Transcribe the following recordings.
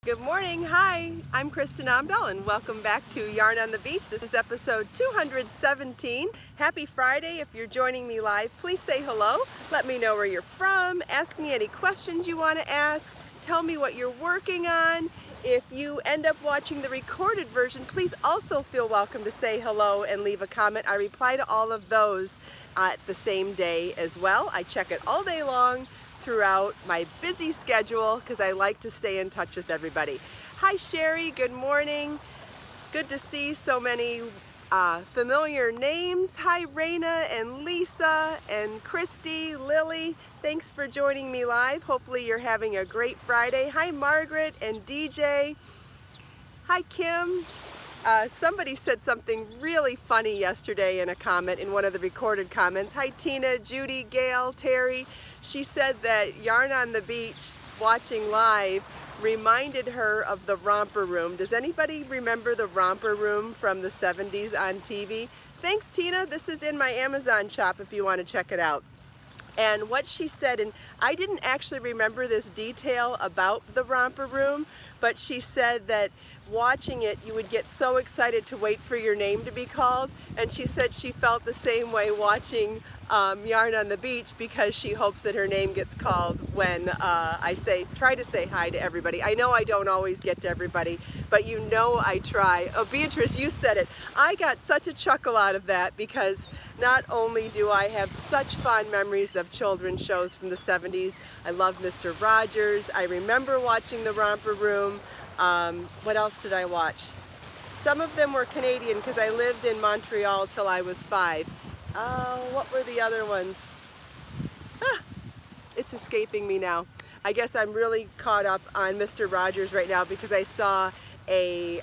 Good morning. Hi, I'm Kristin Omdahl and welcome back to Yarn on the Beach. This is episode 217. Happy Friday. If you're joining me live, please say hello. Let me know where you're from. Ask me any questions you want to ask. Tell me what you're working on. If you end up watching the recorded version, please also feel welcome to say hello and leave a comment. I reply to all of those the same day as well. I check it all day long throughout my busy schedule because I like to stay in touch with everybody. Hi Sherry, good morning. Good to see so many familiar names. Hi Raina and Lisa and Christy, Lily. Thanks for joining me live. Hopefully you're having a great Friday. Hi Margaret and DJ. Hi Kim. Somebody said something really funny yesterday in a comment, in one of the recorded comments. Hi Tina, Judy, Gail, Terry. She said that Yarn on the Beach watching live reminded her of the Romper Room. Does anybody remember the Romper Room from the 70s on TV? Thanks Tina, this is in my Amazon shop if you want to check it out. And what she said, and I didn't actually remember this detail about the Romper Room, but she said that watching it you would get so excited to wait for your name to be called, and she said she felt the same way watching Yarn on the Beach because she hopes that her name gets called when I try to say hi to everybody. I know I don't always get to everybody, but you know I try. Oh, Beatrice, you said it. I got such a chuckle out of that because not only do I have such fond memories of children's shows from the 70s, I love Mr. Rogers, I remember watching the Romper Room. What else did I watch? Some of them were Canadian because I lived in Montreal till I was 5. What were the other ones? It's escaping me now. I guess I'm really caught up on Mr. Rogers right now because I saw a,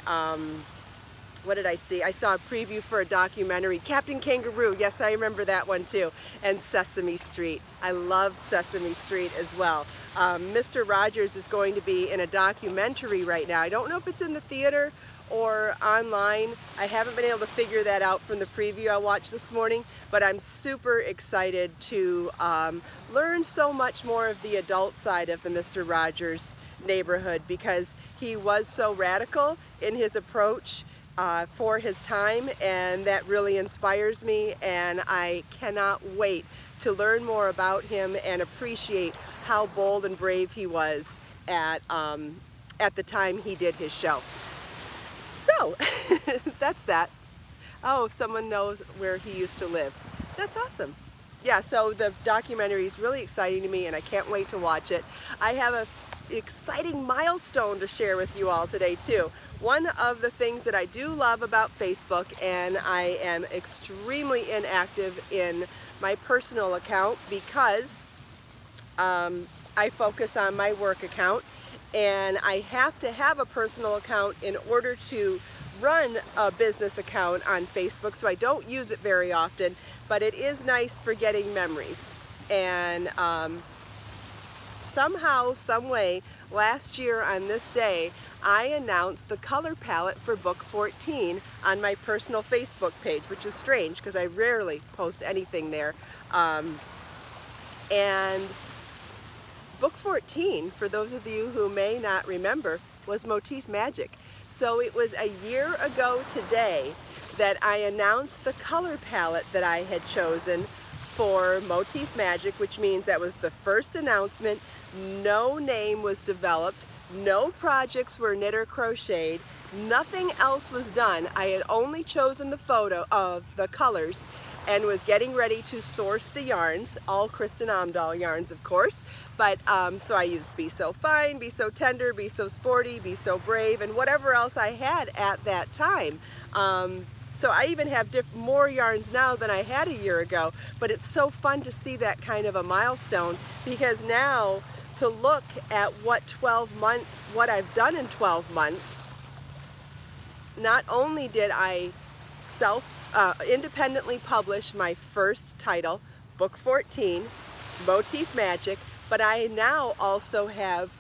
what did I see? I saw a preview for a documentary. Captain Kangaroo, yes I remember that one too. And Sesame Street. I loved Sesame Street as well. Mr. Rogers is going to be in a documentary right now. I don't know if it's in the theater or online. I haven't been able to figure that out from the preview I watched this morning, but I'm super excited to learn so much more of the adult side of the Mr. Rogers neighborhood because he was so radical in his approach for his time, and that really inspires me, and I cannot wait to learn more about him and appreciate how bold and brave he was at the time he did his show. So that's that. Oh, if someone knows where he used to live. That's awesome. Yeah, so the documentary is really exciting to me and I can't wait to watch it. I have an exciting milestone to share with you all today too. One of the things that I do love about Facebook, and I am extremely inactive in my personal account because I focus on my work account, and I have to have a personal account in order to run a business account on Facebook, so I don't use it very often, but it is nice for getting memories. And somehow, some way, last year on this day, I announced the color palette for book 14 on my personal Facebook page, which is strange because I rarely post anything there. And book 14, for those of you who may not remember, was Motif Magic. So it was a year ago today that I announced the color palette that I had chosen for Motif Magic, which means that was the first announcement. No name was developed, no projects were knit or crocheted, nothing else was done. I had only chosen the photo of the colors and was getting ready to source the yarns, all Kristin Omdahl yarns of course, but so I used Be So Fine, Be So Tender, Be So Sporty, Be So Brave, and whatever else I had at that time. So I even have more yarns now than I had a year ago, but it's so fun to see that kind of a milestone because now to look at what 12 months, what I've done in 12 months, not only did I independently publish my first title, Book 14, Motif Magic, but I now also have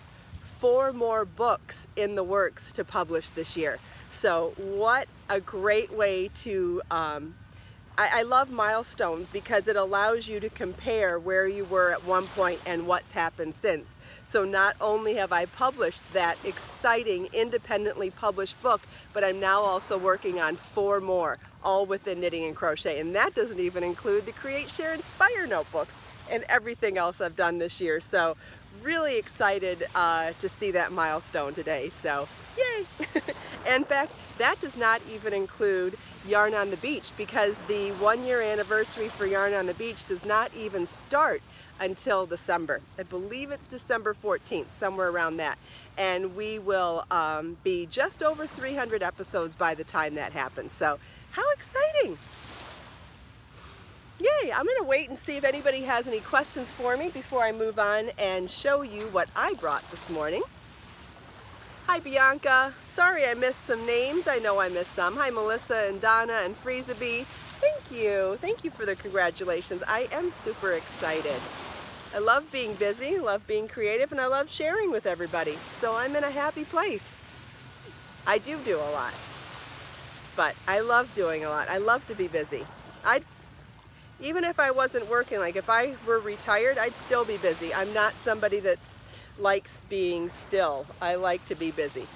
4 more books in the works to publish this year. So what a great way to I love milestones because it allows you to compare where you were at one point and what's happened since. So not only have I published that exciting independently published book, but I'm now also working on 4 more, all within knitting and crochet. And that doesn't even include the Create, Share, Inspire notebooks and everything else I've done this year. So really excited to see that milestone today. So yay! In fact, that does not even include Yarn on the Beach, because the 1-year anniversary for Yarn on the Beach does not even start until December. I believe it's December 14th, somewhere around that. And we will be just over 300 episodes by the time that happens. So how exciting! Yay! I'm going to wait and see if anybody has any questions for me before I move on and show you what I brought this morning. Hi Bianca, sorry I missed some names. I know I missed some. Hi Melissa and Donna and Frieza Bee. Thank you for the congratulations. I am super excited. I love being busy, love being creative, and I love sharing with everybody. So I'm in a happy place. I do a lot, but I love doing a lot. I love to be busy. Even if I wasn't working, like if I were retired, I'd still be busy. I'm not somebody that likes being still. I like to be busy.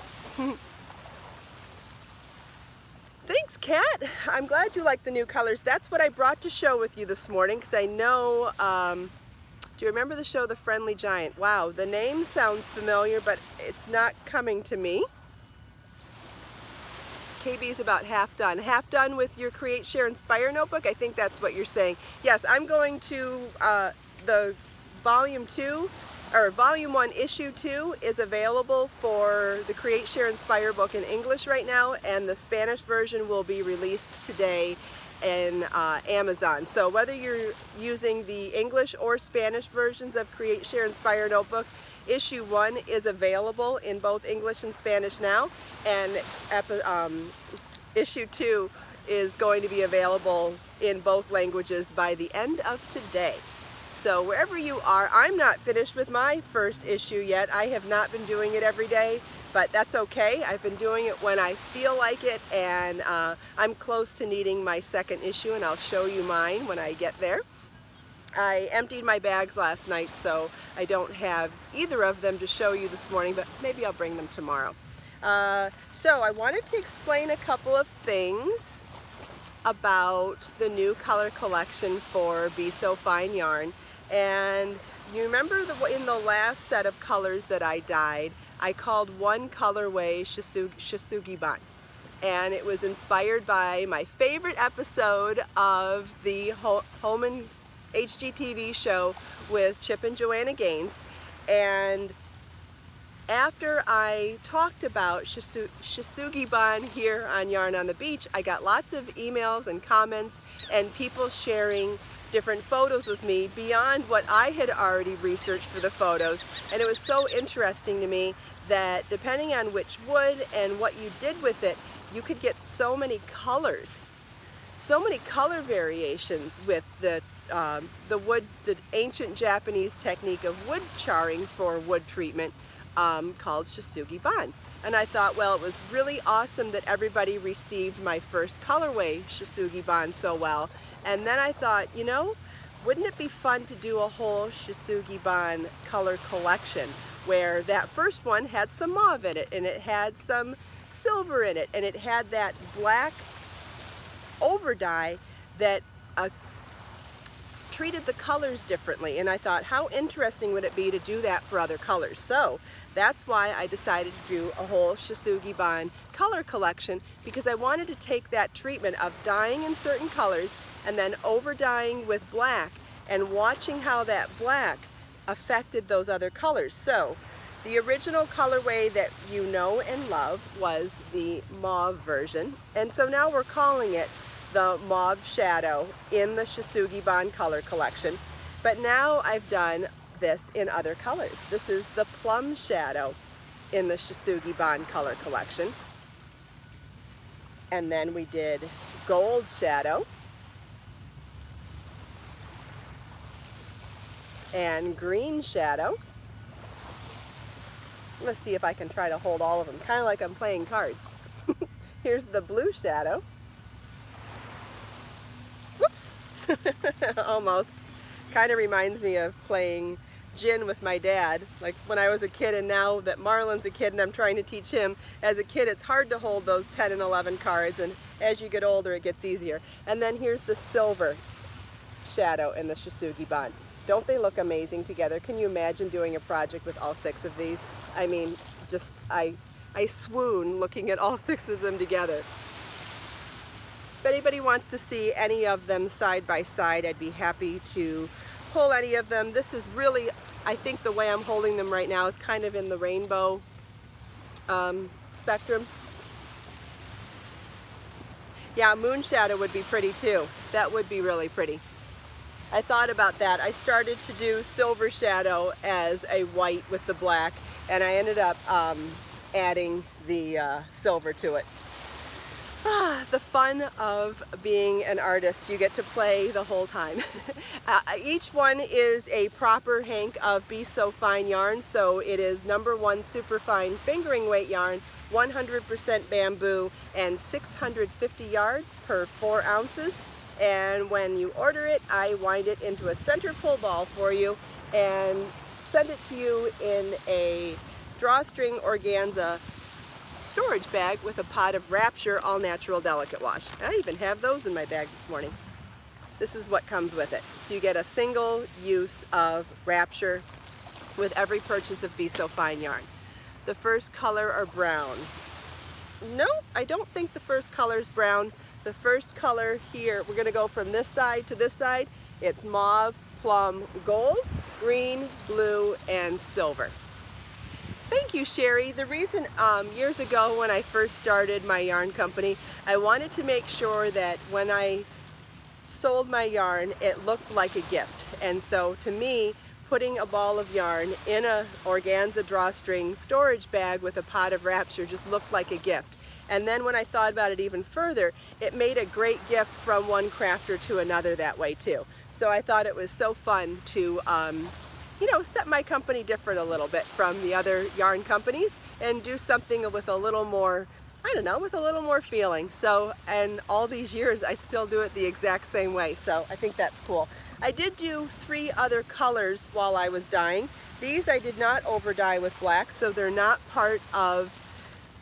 Thanks, Kat. I'm glad you like the new colors. That's what I brought to show with you this morning, because I know, do you remember the show The Friendly Giant? Wow, the name sounds familiar, but it's not coming to me. KB's about half done. Half done with your Create, Share, Inspire notebook? I think that's what you're saying. Yes, I'm going to the Volume 1, Issue 2 is available for the Create, Share, Inspire book in English right now, and the Spanish version will be released today in Amazon. So whether you're using the English or Spanish versions of Create, Share, Inspire notebook, Issue 1 is available in both English and Spanish now, and Issue 2 is going to be available in both languages by the end of today. So wherever you are, I'm not finished with my first issue yet. I have not been doing it every day, but that's okay. I've been doing it when I feel like it, and I'm close to needing my second issue, and I'll show you mine when I get there. I emptied my bags last night, so I don't have either of them to show you this morning, but maybe I'll bring them tomorrow. So I wanted to explain a couple of things about the new color collection for Be So Fine yarn. And you remember in the last set of colors that I dyed, I called one colorway Shisugi Ban. And it was inspired by my favorite episode of the Home and HGTV show with Chip and Joanna Gaines. And after I talked about Shisugi Ban here on Yarn on the Beach, I got lots of emails and comments and people sharing different photos with me beyond what I had already researched for the photos. And it was so interesting to me that depending on which wood and what you did with it, you could get so many colors, so many color variations with the wood, the ancient Japanese technique of wood charring for wood treatment called Shisugi Ban. And I thought, well, it was really awesome that everybody received my first colorway Shisugi Ban so well. And then I thought, you know, wouldn't it be fun to do a whole Shisugi Ban color collection where that first one had some mauve in it, and it had some silver in it, and it had that black over dye that treated the colors differently. And I thought, how interesting would it be to do that for other colors? So that's why I decided to do a whole Shisugi Ban color collection, because I wanted to take that treatment of dyeing in certain colors and then over dyeing with black and watching how that black affected those other colors. So the original colorway that you know and love was the mauve version, and so now we're calling it the Mauve Shadow in the Shisugi Ban color collection. But now I've done this in other colors. This is the Plum Shadow in the Shisugi Ban color collection. And then we did Gold Shadow and Green Shadow. Let's see if I can try to hold all of them, kind of like I'm playing cards. Here's the Blue Shadow. Almost. Kind of reminds me of playing gin with my dad, like when I was a kid, and now that Marlon's a kid and I'm trying to teach him. As a kid, it's hard to hold those 10 and 11 cards, and as you get older it gets easier. And then here's the silver shadow in the Shisugi bond. Don't they look amazing together? Can you imagine doing a project with all 6 of these? I mean, just I swoon looking at all 6 of them together. If anybody wants to see any of them side by side, I'd be happy to pull any of them. This is really, I think the way I'm holding them right now is kind of in the rainbow spectrum. Yeah, moon shadow would be pretty too. That would be really pretty. I thought about that. I started to do silver shadow as a white with the black, and I ended up adding the silver to it. The fun of being an artist, you get to play the whole time. Each one is a proper hank of Be So Fine yarn, so it is #1 super fine fingering weight yarn, 100% bamboo, and 650 yards per 4 ounces. And when you order it, I wind it into a center pull ball for you and send it to you in a drawstring organza storage bag with a pot of Wrapture all natural delicate wash. I even have those in my bag this morning. This is what comes with it. So you get a single use of Wrapture with every purchase of Be So Fine yarn. The first color are brown. No, I don't think the first color is brown. The first color here, we're going to go from this side to this side. It's mauve, plum, gold, green, blue, and silver. Thank you, Sherry. The reason years ago when I first started my yarn company, I wanted to make sure that when I sold my yarn, it looked like a gift. And so to me, putting a ball of yarn in a organza drawstring storage bag with a pot of Wrapture just looked like a gift. And then when I thought about it even further, it made a great gift from one crafter to another that way too. So I thought it was so fun to you know, set my company different a little bit from the other yarn companies and do something with a little more, I don't know, with a little more feeling. So, and all these years I still do it the exact same way, so I think that's cool. I did do 3 other colors while I was dyeing. These I did not over dye with black, so they're not part of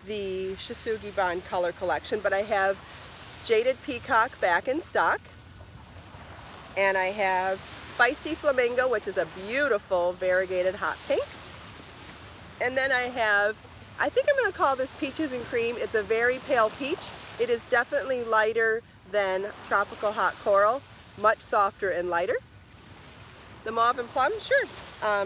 the Shisugi Bond color collection, but I have Jaded Peacock back in stock, and I have Feisty Flamingo, which is a beautiful variegated hot pink. And then I have, I think I'm going to call this Peaches and Cream. It's a very pale peach. It is definitely lighter than Tropical Hot Coral, much softer and lighter. The Mauve and Plum, sure.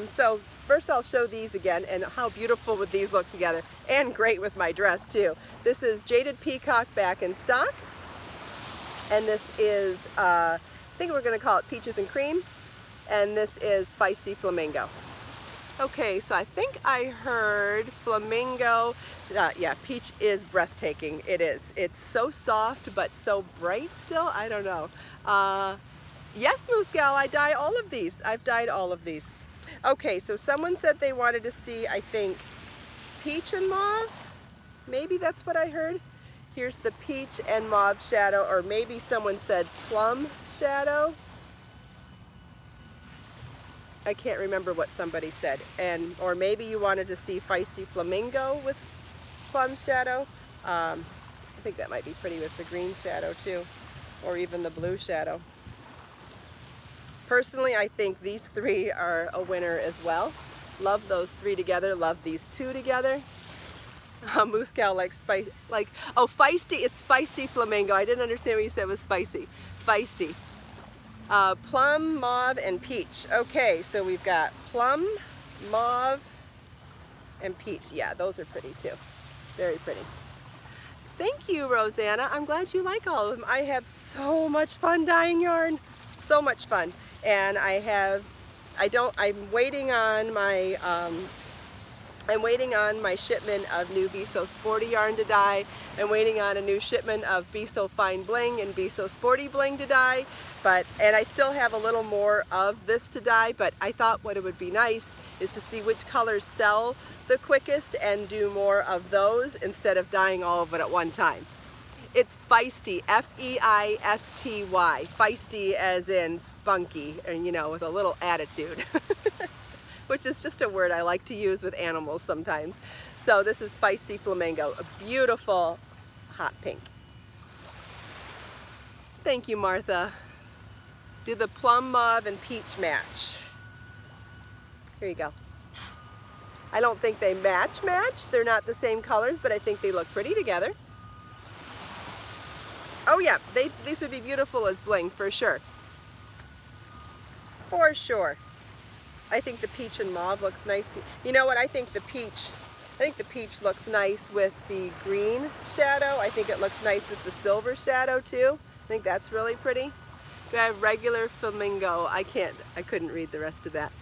So first I'll show these again and how beautiful would these look together, and great with my dress too. This is Jaded Peacock back in stock, and this is, I think we're going to call it Peaches and Cream. And this is Feisty Flamingo. Okay, so I think I heard flamingo. Yeah, peach is breathtaking. It is. It's so soft, but so bright still. I don't know. Yes, Moose Gal, I dye all of these. I've dyed all of these. Okay, so someone said they wanted to see, I think, peach and mauve. Maybe that's what I heard. Here's the peach and mauve shadow, or maybe someone said plum shadow. I can't remember what somebody said. And or maybe you wanted to see Feisty Flamingo with plum shadow. I think that might be pretty with the green shadow too, or even the blue shadow. Personally, I think these 3 are a winner as well. Love those 3 together, love these 2 together. Moose Cow likes spice, oh, feisty, it's Feisty Flamingo. I didn't understand what you said was spicy. Feisty. Plum, mauve, and peach. Okay, so we've got plum, mauve, and peach. Yeah, those are pretty too. Very pretty. Thank you, Rosanna. I'm glad you like all of them. I have so much fun dyeing yarn. So much fun. And I'm waiting on my shipment of new Be So Sporty yarn to dye. I'm waiting on a new shipment of Be So Fine Bling and Be So Sporty Bling to dye. And I still have a little more of this to dye, but I thought what it would be nice is to see which colors sell the quickest and do more of those instead of dyeing all of it at one time. It's feisty, F-E-I-S-T-Y, feisty as in spunky, and you know, with a little attitude, which is just a word I like to use with animals sometimes. So this is Feisty Flamingo, a beautiful hot pink. Thank you, Martha. Do the plum, mauve, and peach match? Here you go. I don't think they match. They're not the same colors, but I think they look pretty together. Oh yeah, these would be beautiful as bling, for sure. For sure. I think the peach and mauve looks nice too. You know what, I think the peach looks nice with the green shadow. I think it looks nice with the silver shadow too. I think that's really pretty. We have regular flamingo. I couldn't read the rest of that.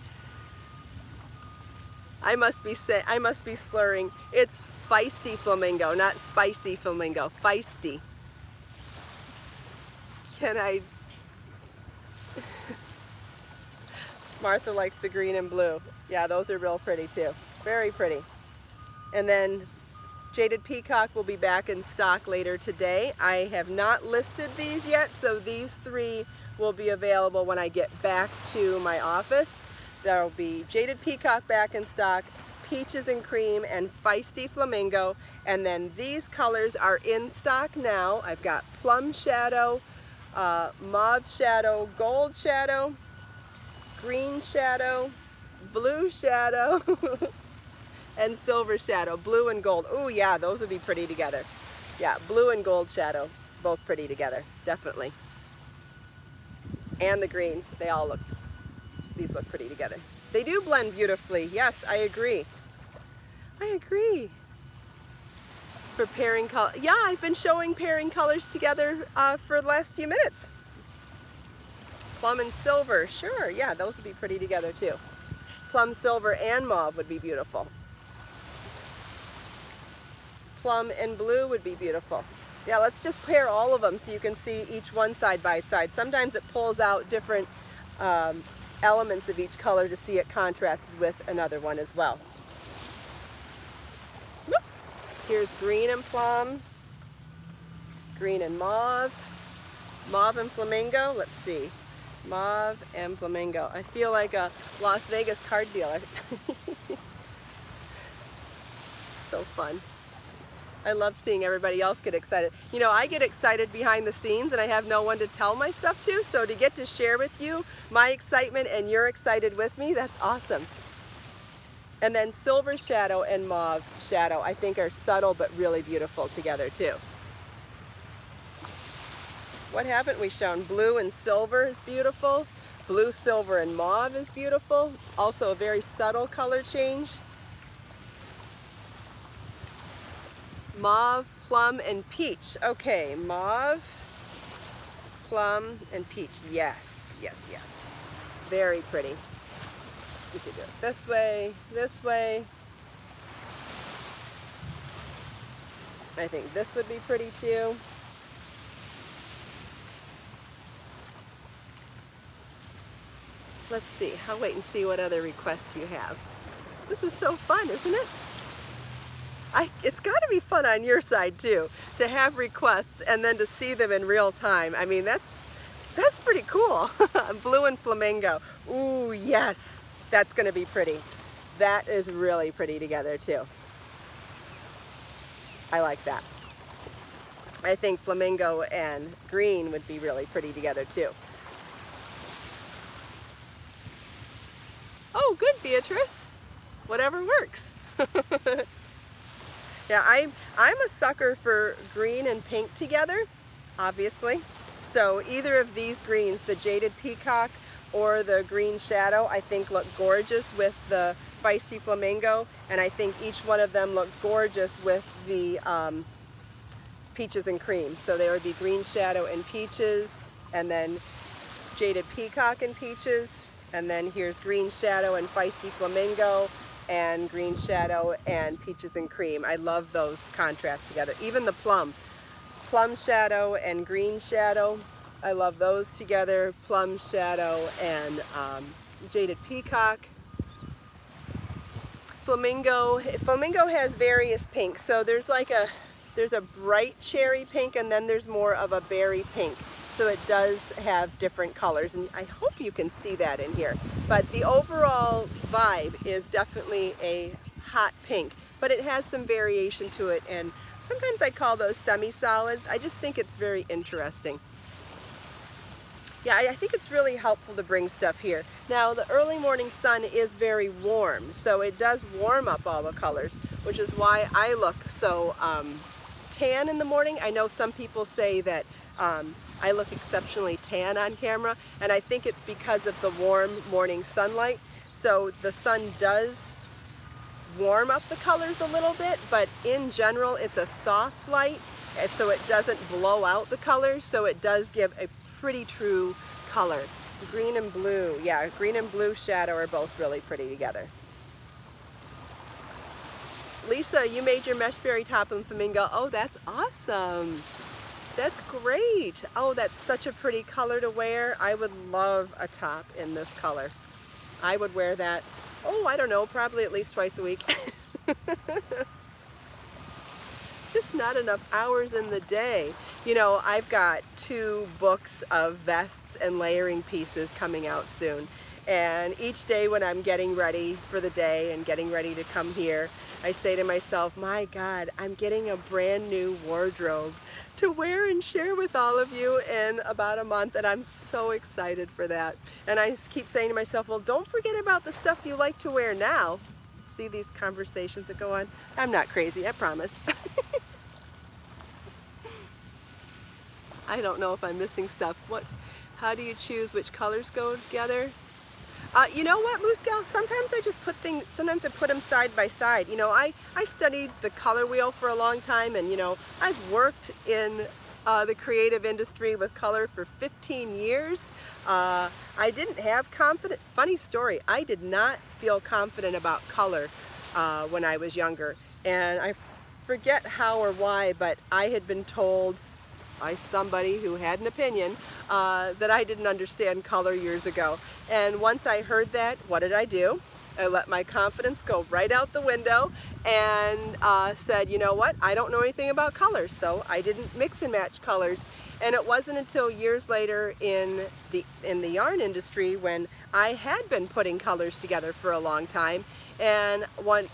I must be slurring. It's feisty flamingo, not spicy flamingo. Feisty. Can I? Martha likes the green and blue. Yeah, those are real pretty too. Very pretty. And then Jaded Peacock will be back in stock later today. I have not listed these yet, so these three will be available when I get back to my office. There will be Jaded Peacock back in stock, Peaches and Cream, and Feisty Flamingo. And then these colors are in stock now. I've got Plum Shadow, Mauve Shadow, Gold Shadow, Green Shadow, Blue Shadow, and Silver Shadow, blue and gold. Oh yeah, those would be pretty together. Yeah, blue and gold shadow, both pretty together, definitely. And the green, these look pretty together. They do blend beautifully. Yes, I agree. I agree. For pairing color, yeah, I've been showing pairing colors together for the last few minutes. Plum and silver, sure, yeah, those would be pretty together too. Plum, silver, and mauve would be beautiful. Plum and blue would be beautiful. Yeah, let's just pair all of them so you can see each one side by side. Sometimes it pulls out different elements of each color to see it contrasted with another one as well. Whoops. Here's green and plum, green and mauve, mauve and flamingo. Let's see. Mauve and flamingo. I feel like a Las Vegas card dealer. So fun. I love seeing everybody else get excited. You know, I get excited behind the scenes and I have no one to tell my stuff to, so to get to share with you my excitement and you're excited with me, that's awesome. And then silver shadow and mauve shadow I think are subtle but really beautiful together too. What haven't we shown? Blue and silver is beautiful. Blue, silver, and mauve is beautiful. Also a very subtle color change. Mauve, plum, and peach. Okay, mauve, plum, and peach. Yes, yes, yes. Very pretty. You could do it this way, this way. I think this would be pretty too. Let's see. I'll wait and see what other requests you have. This is so fun, isn't it? It's got to be fun on your side too, to have requests and then to see them in real time. I mean, that's pretty cool. Blue and flamingo. Ooh, yes, that's going to be pretty. That is really pretty together too. I like that. I think flamingo and green would be really pretty together too. Oh, good, Beatrice. Whatever works. Yeah, I'm a sucker for green and pink together, obviously. So either of these greens, the Jaded Peacock or the Green Shadow, I think look gorgeous with the Feisty Flamingo, and I think each one of them look gorgeous with the Peaches and Cream. So there would be Green Shadow and Peaches, and then Jaded Peacock and Peaches, and then here's Green Shadow and Feisty Flamingo, and Green Shadow and Peaches and Cream. I love those contrasts together. Even the Plum Shadow and Green Shadow, I love those together. Plum Shadow and Jaded Peacock. Flamingo has various pinks, so there's There's a bright cherry pink, and then there's more of a berry pink. So it does have different colors, and I hope you can see that in here. But the overall vibe is definitely a hot pink, but it has some variation to it, and sometimes I call those semi-solids. I just think it's very interesting. Yeah, I think it's really helpful to bring stuff here. Now, the early morning sun is very warm, so it does warm up all the colors, which is why I look so tan in the morning. I know some people say that I look exceptionally tan on camera, and I think it's because of the warm morning sunlight. So the sun does warm up the colors a little bit, but in general it's a soft light, and so it doesn't blow out the colors, so it does give a pretty true color. Green and blue, yeah, green and blue shadow are both really pretty together. Lisa, you made your mesh berry top in flamingo. Oh, that's awesome. That's great. Oh, that's such a pretty color to wear. I would love a top in this color. I would wear that, oh, I don't know, probably at least twice a week. Just not enough hours in the day. You know, I've got 2 books of vests and layering pieces coming out soon. And each day when I'm getting ready for the day and getting ready to come here, I say to myself, my God, I'm getting a brand new wardrobe to wear and share with all of you in about a month, and I'm so excited for that. And I keep saying to myself, well, don't forget about the stuff you like to wear now. See these conversations that go on? I'm not crazy, I promise. I don't know if I'm missing stuff. How do you choose which colors go together? You know what, Moose Gal? Sometimes I just put things, sometimes I put them side by side. You know, I studied the color wheel for a long time, and you know, I've worked in the creative industry with color for 15 years. I didn't have confidence, funny story, I did not feel confident about color when I was younger. And I forget how or why, but I had been told by somebody who had an opinion that I didn't understand color years ago. And once I heard that, what did I do? I let my confidence go right out the window and said, you know what, I don't know anything about colors, so I didn't mix and match colors. And it wasn't until years later in the yarn industry when I had been putting colors together for a long time, and when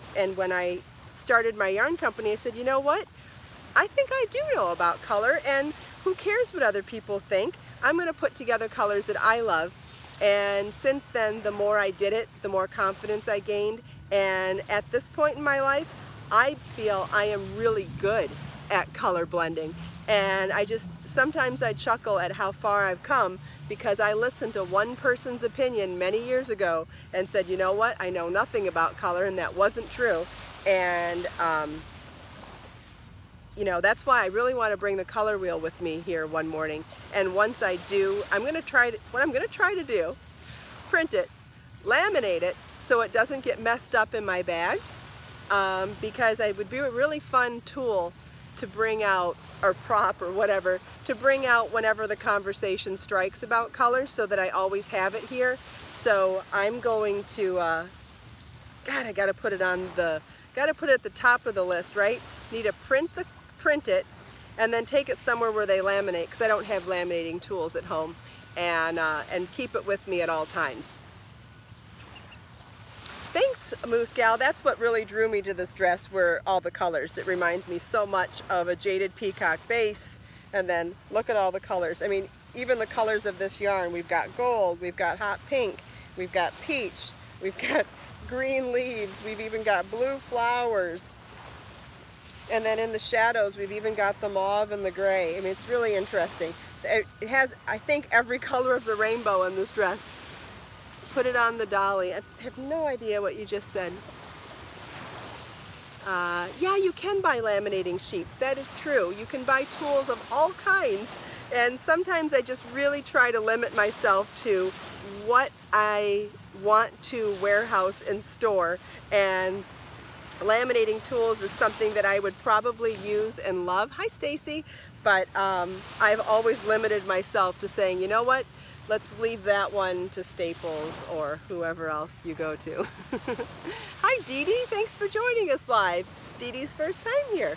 I started my yarn company, I said, you know what, I think I do know about color, and who cares what other people think? I'm going to put together colors that I love. And since then, the more I did it, the more confidence I gained. And at this point in my life, I feel I am really good at color blending. And sometimes I chuckle at how far I've come, because I listened to one person's opinion many years ago and said, you know what, I know nothing about color, and that wasn't true. And you know, that's why I really want to bring the color wheel with me here one morning. And once I do, what I'm going to try to do, print it, laminate it so it doesn't get messed up in my bag, because it would be a really fun tool to bring out, or prop or whatever, to bring out whenever the conversation strikes about color, so that I always have it here. So I'm going to, God, I got to put it at the top of the list, right? Need to print it and then take it somewhere where they laminate, because I don't have laminating tools at home, and keep it with me at all times. Thanks, Moose Gal. That's what really drew me to this dress, were all the colors. It reminds me so much of a jaded peacock base, and then look at all the colors. I mean, even the colors of this yarn, we've got gold, we've got hot pink, we've got peach, we've got green leaves, we've even got blue flowers. And then in the shadows, we've even got the mauve and the gray. I mean, it's really interesting. It has, I think, every color of the rainbow in this dress. Put it on the dolly. I have no idea what you just said. Yeah, you can buy laminating sheets. That is true. You can buy tools of all kinds. And sometimes I just really try to limit myself to what I want to warehouse and store. And laminating tools is something that I would probably use and love. Hi, Stacy. But I've always limited myself to saying, you know what, let's leave that one to Staples or whoever else you go to. Hi, Dee Dee. Thanks for joining us live. It's Dee Dee's first time here.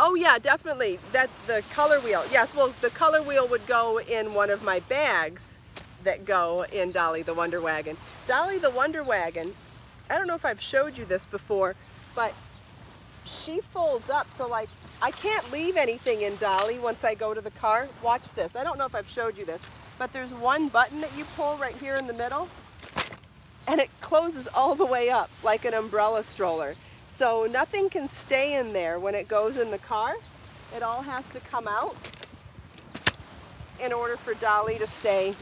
Oh yeah, definitely. That the color wheel. Yes, well, the color wheel would go in one of my bags that go in Dolly the Wonder Wagon. Dolly the Wonder Wagon, I don't know if I've showed you this before, but she folds up, so like I can't leave anything in Dolly once I go to the car. Watch this. I don't know if I've showed you this, but there's one button that you pull right here in the middle, and it closes all the way up like an umbrella stroller. So nothing can stay in there when it goes in the car. It all has to come out in order for Dolly to stay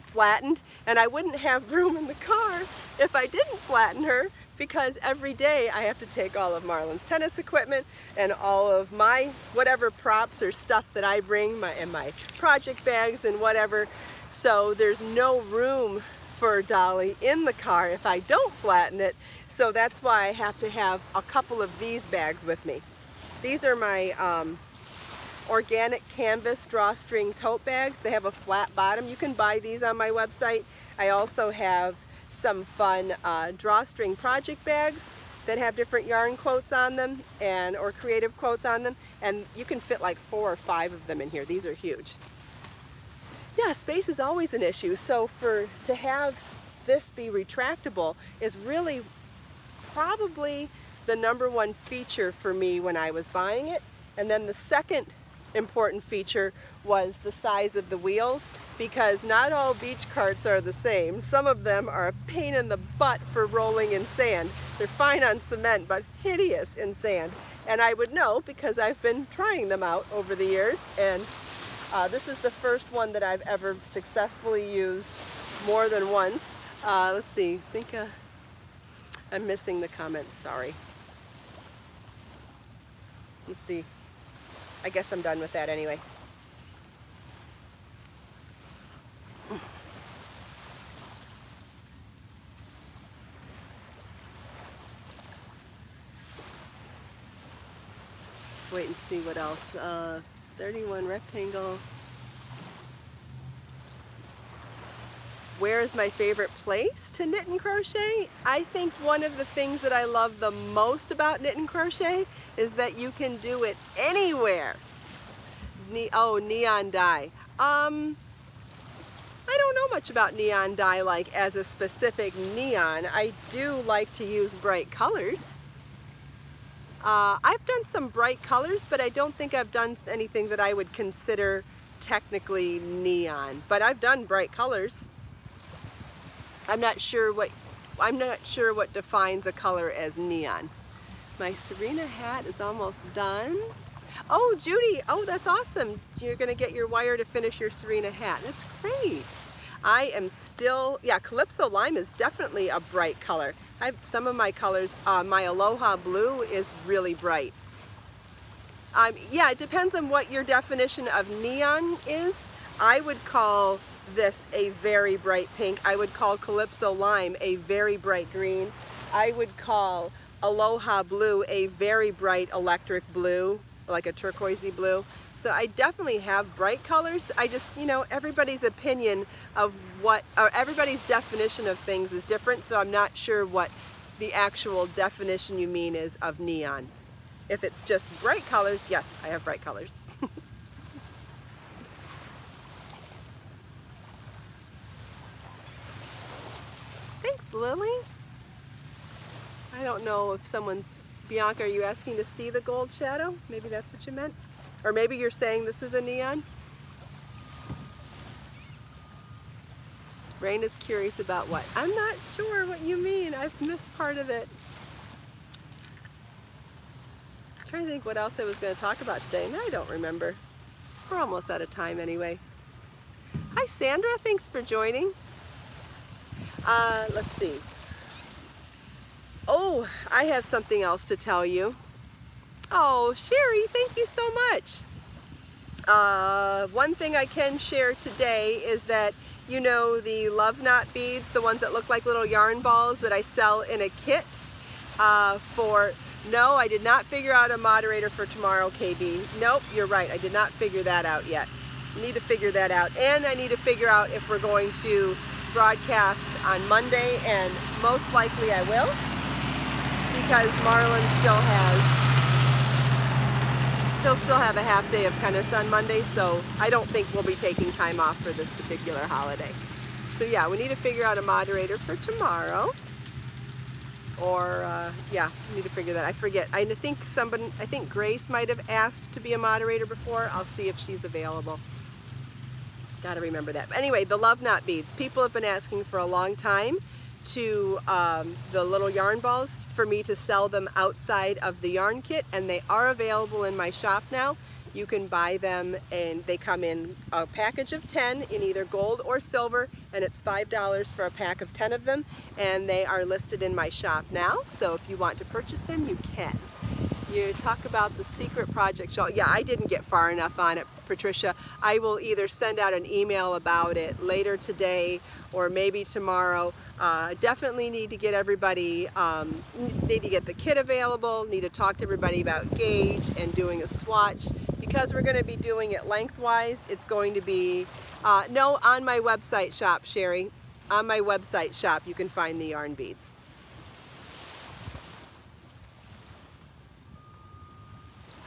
flattened. And I wouldn't have room in the car if I didn't flatten her, because every day I have to take all of Marlon's tennis equipment and all of my whatever props or stuff that I bring, and my project bags and whatever. So there's no room for Dolly in the car if I don't flatten it. So that's why I have to have a couple of these bags with me. These are my organic canvas drawstring tote bags. They have a flat bottom. You can buy these on my website. I also have some fun drawstring project bags that have different yarn quotes on them or creative quotes on them, and you can fit like 4 or 5 of them in here. These are huge. Yeah, space is always an issue, so to have this be retractable is really probably the #1 feature for me when I was buying it. And then the second important feature was the size of the wheels, because not all beach carts are the same. Some of them are a pain in the butt for rolling in sand. They're fine on cement, but hideous in sand. And I would know because I've been trying them out over the years, and this is the first one that I've ever successfully used more than once. Let's see, I think I'm missing the comments, sorry. Let's see. I guess I'm done with that anyway. Wait and see what else. 31 rectangle. Where is my favorite place to knit and crochet? I think one of the things that I love the most about knit and crochet is that you can do it anywhere. Oh, neon dye. I don't know much about neon dye, like as a specific neon. I do like to use bright colors. I've done some bright colors, but I don't think I've done anything that I would consider technically neon. But I've done bright colors. I'm not sure what defines a color as neon. My Serena hat is almost done. Oh, Judy, oh, that's awesome. You're gonna get your wire to finish your Serena hat. That's great. I am still, yeah, Calypso Lime is definitely a bright color. I have some of my colors, my Aloha Blue is really bright. Yeah, it depends on what your definition of neon is. I would call this a very bright pink. I would call Calypso Lime a very bright green. I would call Aloha Blue a very bright electric blue, like a turquoisey blue. So I definitely have bright colors. I just, you know, everybody's opinion of what, or everybody's definition of things is different, so I'm not sure what the actual definition you mean is of neon. If it's just bright colors, yes, I have bright colors. Thanks, Lily. I don't know if someone's, Bianca, are you asking to see the gold shadow? Maybe that's what you meant. Or maybe you're saying this is a neon? Rain is curious about what? I'm not sure what you mean. I've missed part of it. I'm trying to think what else I was going to talk about today, and I don't remember. We're almost out of time anyway. Hi Sandra, thanks for joining. Let's see. Oh, I have something else to tell you. Oh, Sherry, thank you so much. One thing I can share today is that, you know, the love knot beads, the ones that look like little yarn balls that I sell in a kit no, I did not figure out a moderator for tomorrow, KB. Nope, you're right, I did not figure that out yet. I need to figure that out, and I need to figure out if we're going to broadcast on Monday, and most likely I will, because Marlon still has they'll still have a half day of tennis on Monday, so I don't think we'll be taking time off for this particular holiday. So yeah, we need to figure out a moderator for tomorrow. Or, yeah, we need to figure that. I forget. I think Grace might have asked to be a moderator before. I'll see if she's available. Gotta remember that. But anyway, the Love Knot beads. People have been asking for a long time to the little yarn balls for me to sell them outside of the yarn kit, and they are available in my shop now. You can buy them, and they come in a package of 10 in either gold or silver, and it's $5 for a pack of 10 of them, and they are listed in my shop now, so if you want to purchase them, you can. You talk about the secret project shawl. Yeah, I didn't get far enough on it, Patricia. I will either send out an email about it later today or maybe tomorrow. Definitely need to get everybody, need to get the kit available, need to talk to everybody about gauge and doing a swatch. Because we're going to be doing it lengthwise, it's going to be, no, on my website shop, Sherry. On my website shop, you can find the yarn beads.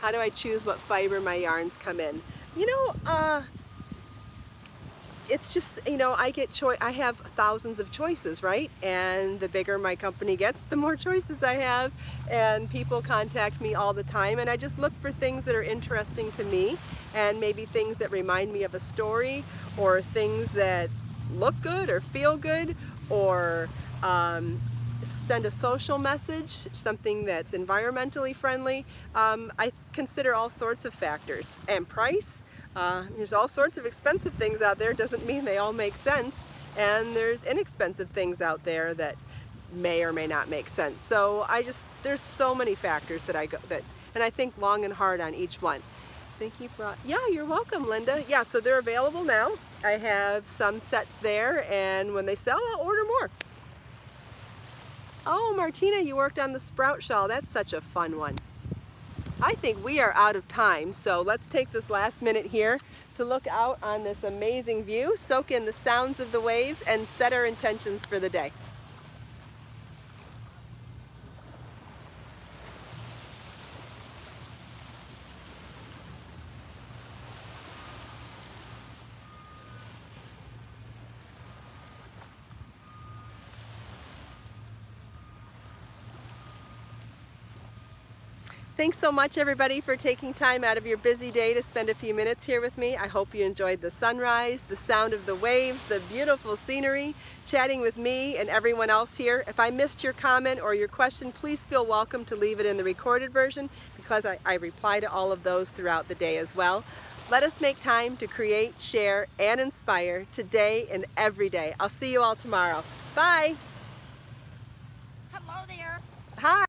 How do I choose what fiber my yarns come in? You know, it's just, you know, I have thousands of choices, right? And the bigger my company gets, the more choices I have. And people contact me all the time, and I just look for things that are interesting to me, and maybe things that remind me of a story, or things that look good or feel good, or send a social message, something that's environmentally friendly. I consider all sorts of factors, and price. There's all sorts of expensive things out there. Doesn't mean they all make sense, and there's inexpensive things out there that may or may not make sense. So there's so many factors that and I think long and hard on each one. Thank you for, yeah, you're welcome, Linda. Yeah, so they're available now. I have some sets there, and when they sell, I'll order more. Oh, Martina, you worked on the sprout shawl. That's such a fun one. I think we are out of time, so let's take this last minute here to look out on this amazing view, soak in the sounds of the waves, and set our intentions for the day. Thanks so much, everybody, for taking time out of your busy day to spend a few minutes here with me. I hope you enjoyed the sunrise, the sound of the waves, the beautiful scenery, chatting with me and everyone else here. If I missed your comment or your question, please feel welcome to leave it in the recorded version, because I reply to all of those throughout the day as well. Let us make time to create, share, and inspire today and every day. I'll see you all tomorrow. Bye. Hello there. Hi.